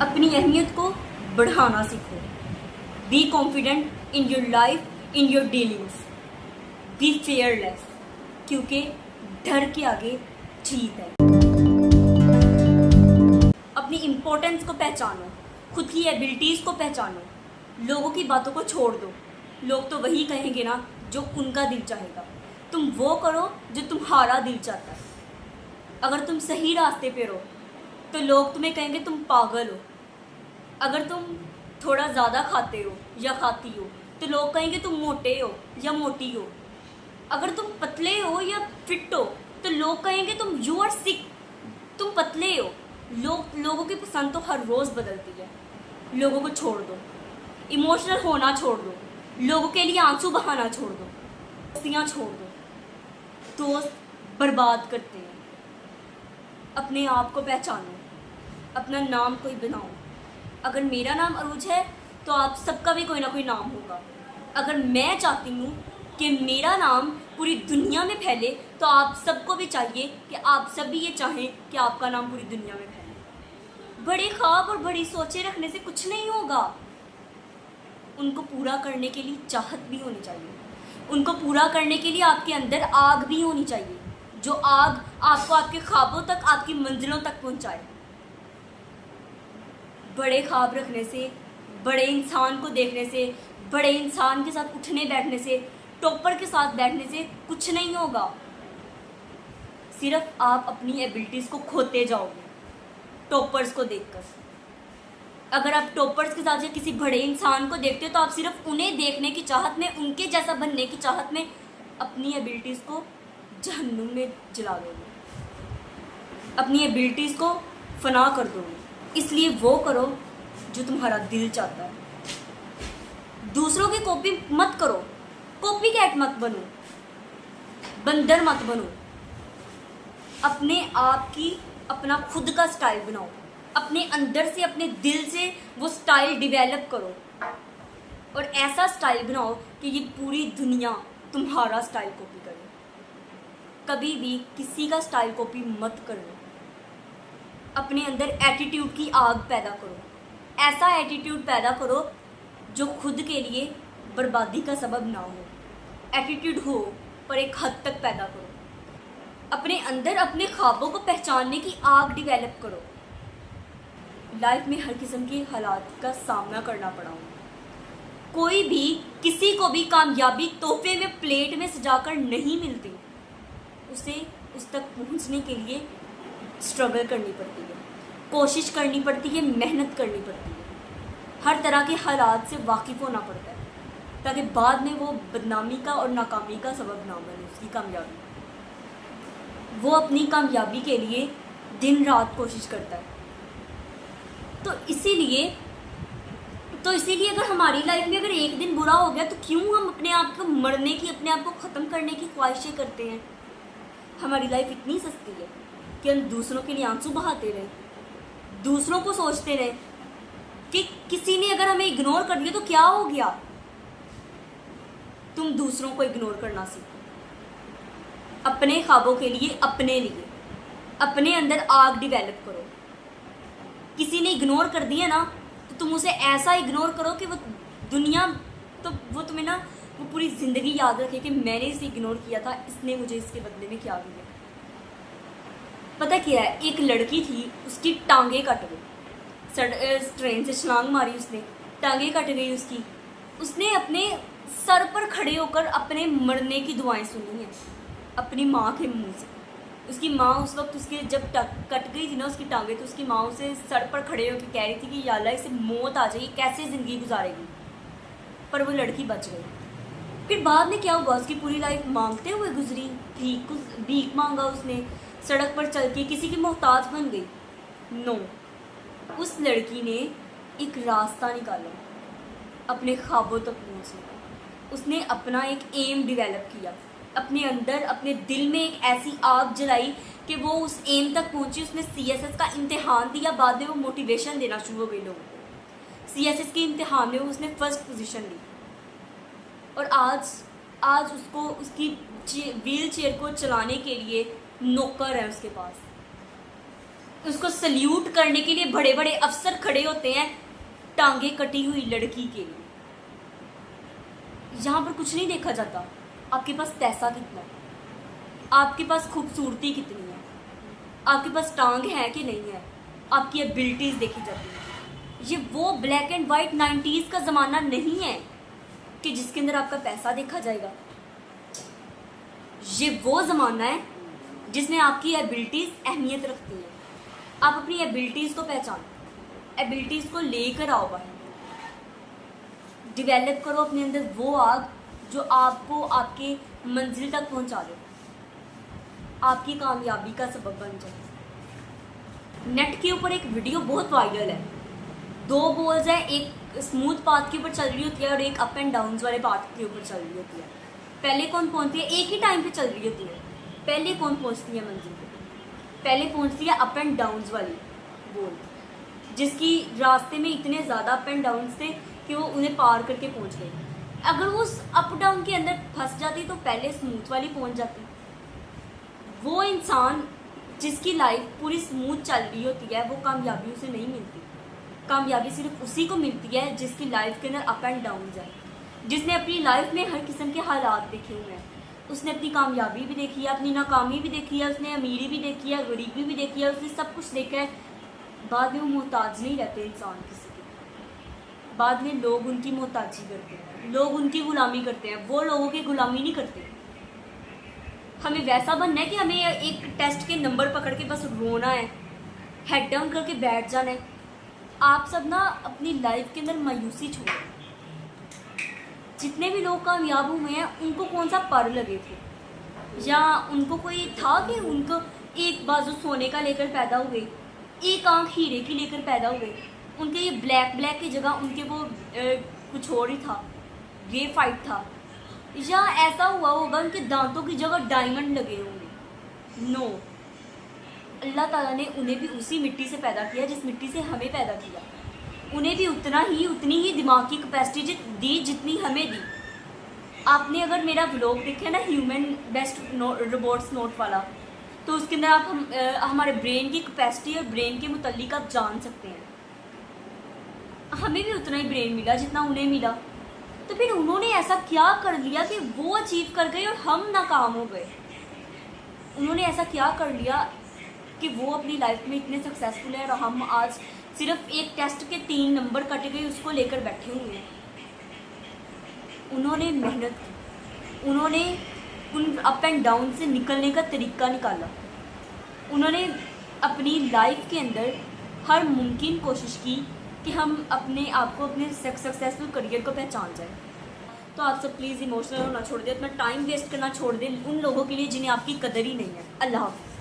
अपनी अहमियत को बढ़ाना सीखो। Be confident in your life, in your dealings. Be fearless, क्योंकि डर के आगे जीत है। अपनी इम्पोर्टेंस को पहचानो, खुद की एबिलिटीज़ को पहचानो, लोगों की बातों को छोड़ दो। लोग तो वही कहेंगे ना जो उनका दिल चाहेगा। तुम वो करो जो तुम्हारा दिल चाहता है। अगर तुम सही रास्ते पे रहो तो लोग तुम्हें कहेंगे तुम पागल हो। अगर तुम थोड़ा ज़्यादा खाते हो या खाती हो तो लोग कहेंगे तुम मोटे हो या मोटी हो। अगर तुम पतले हो या फिट हो तो लोग कहेंगे तुम यू आर सिक, तुम पतले हो। लोगों की पसंद तो हर रोज़ बदलती है। लोगों को छोड़ दो, इमोशनल होना छोड़ दो, लोगों के लिए आंसू बहाना छोड़ दो, दोस्तियाँ छोड़ दो। दोस्त बर्बाद करते हैं। अपने आप को पहचानो, अपना नाम कोई बनाओ। अगर मेरा नाम अरूज है तो आप सबका भी कोई ना कोई नाम होगा। अगर मैं चाहती हूँ कि मेरा नाम पूरी दुनिया में फैले तो आप सबको भी चाहिए कि आप सब भी ये चाहें कि आपका नाम पूरी दुनिया में फैले। बड़े ख्वाब और बड़ी सोचें रखने से कुछ नहीं होगा। उनको पूरा करने के लिए चाहत भी होनी चाहिए। उनको पूरा करने के लिए आपके अंदर आग भी होनी चाहिए, जो आग आपको आपके ख्वाबों तक, आपकी मंजिलों तक पहुंचाए। बड़े ख्वाब रखने से, बड़े इंसान को देखने से, बड़े इंसान के साथ उठने बैठने से, टॉपर के साथ बैठने से कुछ नहीं होगा। सिर्फ आप अपनी एबिलिटीज़ को खोते जाओगे टॉपर्स को देखकर। अगर आप टॉपर्स के साथ या किसी बड़े इंसान को देखते हो तो आप सिर्फ उन्हें देखने की चाहत में, उनके जैसा बनने की चाहत में अपनी एबिलिटीज़ को जहन्नुम में जला दोगे, अपनी एबिलिटीज़ को फना कर दोगे। इसलिए वो करो जो तुम्हारा दिल चाहता है। दूसरों की कॉपी मत करो, कॉपी कैट मत बनो, बंदर मत बनो। अपने आप की, अपना खुद का स्टाइल बनाओ। अपने अंदर से, अपने दिल से वो स्टाइल डेवलप करो और ऐसा स्टाइल बनाओ कि ये पूरी दुनिया तुम्हारा स्टाइल कॉपी करे। कभी भी किसी का स्टाइल कॉपी मत करो। अपने अंदर एटीट्यूड की आग पैदा करो। ऐसा एटीट्यूड पैदा करो जो खुद के लिए बर्बादी का सबब ना हो। एटीट्यूड हो पर एक हद तक पैदा करो। अपने अंदर अपने ख्वाबों को पहचानने की आग डेवलप करो। लाइफ में हर किस्म के हालात का सामना करना पड़ा हो। कोई भी किसी को भी कामयाबी तोहफे में प्लेट में सजाकर नहीं मिलती। उसे उस तक पहुंचने के लिए स्ट्रगल करनी पड़ती है, कोशिश करनी पड़ती है, मेहनत करनी पड़ती है। हर तरह के हालात से वाकिफ़ होना पड़ता है ताकि बाद में वो बदनामी का और नाकामी का सबब ना बने उसकी कामयाबी। वो अपनी कामयाबी के लिए दिन रात कोशिश करता है। तो इसीलिए अगर हमारी लाइफ में अगर एक दिन बुरा हो गया तो क्यों हम अपने आप को मरने की, अपने आप को ख़त्म करने की ख्वाहिशें करते हैं। हमारी लाइफ इतनी सस्ती है कि हम दूसरों के लिए आंसू बहाते रहे, दूसरों को सोचते रहे कि किसी ने अगर हमें इग्नोर कर दिया तो क्या हो गया। तुम दूसरों को इग्नोर करना सीखो। अपने ख्वाबों के लिए, अपने लिए, अपने अंदर आग डेवलप करो। किसी ने इग्नोर कर दिया ना तो तुम उसे ऐसा इग्नोर करो कि वो दुनिया, तो वो तुम्हें ना, वो पूरी ज़िंदगी याद रखे कि मैंने इसे इग्नोर किया था, इसने मुझे इसके बदले में क्या दिया। पता क्या है, एक लड़की थी, उसकी टांगे कट गई। ट्रेन से छलांग मारी उसने, टांगे कट गई उसकी। उसने अपने सर पर खड़े होकर अपने मरने की दुआएं सुनी हैं अपनी माँ के मुंह से। उसकी माँ उस वक्त उसके जब कट गई थी ना उसकी टांगे, तो उसकी माँ उसे सर पर खड़े होकर कह रही थी कि या अल्लाह इसे मौत आ जाएगी, कैसे ज़िंदगी गुजारेगी। पर वो लड़की बच गई। फिर बाद में क्या हुआ, उसकी पूरी लाइफ मांगते हुए गुजरी। भीख मांगा उसने, सड़क पर चल के किसी की मोहताज बन गई। नो, उस लड़की ने एक रास्ता निकाला अपने ख्वाबों तक पहुँचने का। उसने अपना एक एम डेवलप किया, अपने अंदर, अपने दिल में एक ऐसी आग जलाई कि वो उस एम तक पहुंची। उसने CSS का इम्तिहान दिया, बाद में वो मोटिवेशन देना शुरू हो गई लोगों को। CSS के इम्तिहान में उसने फर्स्ट पोजीशन ली और आज उसको उसकी व्हील चेयर को चलाने के लिए नौकर है उसके पास। उसको सल्यूट करने के लिए बड़े बड़े अफसर खड़े होते हैं टांगे कटी हुई लड़की के लिए। यहाँ पर कुछ नहीं देखा जाता, आपके पास पैसा कितना है, आपके पास खूबसूरती कितनी है, आपके पास टांग है कि नहीं है, आपकी एबिलिटीज देखी जाती है। ये वो ब्लैक एंड वाइट 90s का ज़माना नहीं है कि जिसके अंदर आपका पैसा देखा जाएगा। ये वो ज़माना है जिसमें आपकी एबिलिटीज़ अहमियत रखती हैं। आप अपनी एबिलिटीज़ को पहचानो, एबिलिटीज़ को लेकर आओ बाहर, डिवेलप करो अपने अंदर वो आग जो आपको आपके मंजिल तक पहुंचा दे, आपकी कामयाबी का सबब बन जाए। नेट के ऊपर एक वीडियो बहुत वायरल है, 2 बॉल्स हैं, एक स्मूथ पाथ के ऊपर चल रही होती है और एक अप एंड डाउन वाले पाथ के ऊपर चल रही होती है। पहले कौन पहुंचती है? एक ही टाइम पे चल रही होती है। पहले कौन पहुंचती है मंजिल पे? पहले पहुंचती है अप एंड डाउन वाली बॉल, जिसकी रास्ते में इतने ज़्यादा अप एंड डाउन थे कि वो उन्हें पार करके पहुंच गई। अगर वो उस अप डाउन के अंदर फंस जाती तो पहले स्मूथ वाली पहुंच जाती। वो इंसान जिसकी लाइफ पूरी स्मूथ चल रही होती है वो कामयाबी उसे नहीं मिलती। कामयाबी सिर्फ उसी को मिलती है जिसकी लाइफ के अंदर अप एंड डाउन है, जिसने अपनी लाइफ में हर किस्म के हालात देखे हुए हैं। उसने अपनी कामयाबी भी देखी है, अपनी नाकामी भी देखी है, उसने अमीरी भी देखी है, गरीबी भी देखी है, उसने सब कुछ देखा है। बाद में वो मोहताज नहीं रहते इंसान किसी के, बाद में लोग उनकी मोहताजी करते हैं, लोग उनकी गुलामी करते हैं, वो लोगों की गुलामी नहीं करते। हमें वैसा बनना है कि हमें एक टेस्ट के नंबर पकड़ के बस रोना है, हेड डाउन करके बैठ जाना है। आप सब ना अपनी लाइफ के अंदर मायूसी छोड़ो। जितने भी लोग कामयाब हुए हैं उनको कौन सा पर लगे थे, या उनको कोई था कि उनको एक बाजू सोने का लेकर पैदा हुए, एक आंख हीरे की लेकर पैदा हुए, उनके ये ब्लैक की जगह उनके वो कुछ और ही था, ग्रेफाइट था, या ऐसा हुआ होगा उनके दांतों की जगह डायमंड लगे होंगे। नो, अल्लाह ताला ने उन्हें भी उसी मिट्टी से पैदा किया जिस मिट्टी से हमें पैदा किया। उन्हें भी उतनी ही दिमाग की कैपेसिटी दी जितनी हमें दी। आपने अगर मेरा व्लॉग देखा ना ह्यूमन बेस्ट रोबोट्स नोट वाला, तो उसके अंदर आप हमारे ब्रेन की कैपेसिटी और ब्रेन के मुतल्लिक आप जान सकते हैं। हमें भी उतना ही ब्रेन मिला जितना उन्हें मिला। तो फिर उन्होंने ऐसा क्या कर लिया कि वो अचीव कर गए और हम नाकाम हो गए? उन्होंने ऐसा क्या कर लिया कि वो अपनी लाइफ में इतने सक्सेसफुल है और हम आज सिर्फ एक टेस्ट के 3 नंबर कटे गए उसको लेकर बैठे हुए हैं। उन्होंने मेहनत की, उन्होंने उन अप एंड डाउन से निकलने का तरीका निकाला, उन्होंने अपनी लाइफ के अंदर हर मुमकिन कोशिश की कि हम अपने आप को अपने सक्सेसफुल करियर को पहचान जाए। तो आप सब प्लीज़ इमोशनल होना छोड़ दें, अपना टाइम वेस्ट करना छोड़ दें उन लोगों के लिए जिन्हें आपकी कदर ही नहीं है। अल्लाह हाफ़िज़।